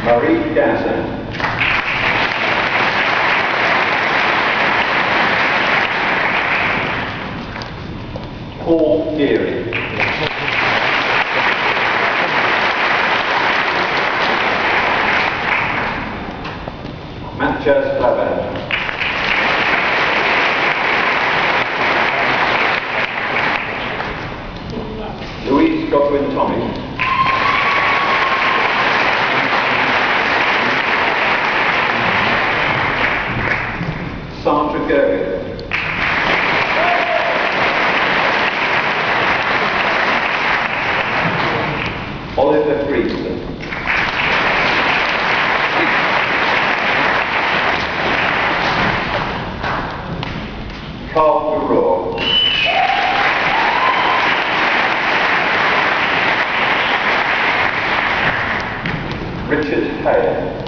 Marie Dawson. Paul Geary. Mathias Clavan. Louise Godwin Tommy. Sandra Gergen. Oliver Friedson. Carl Guror. Richard Hale.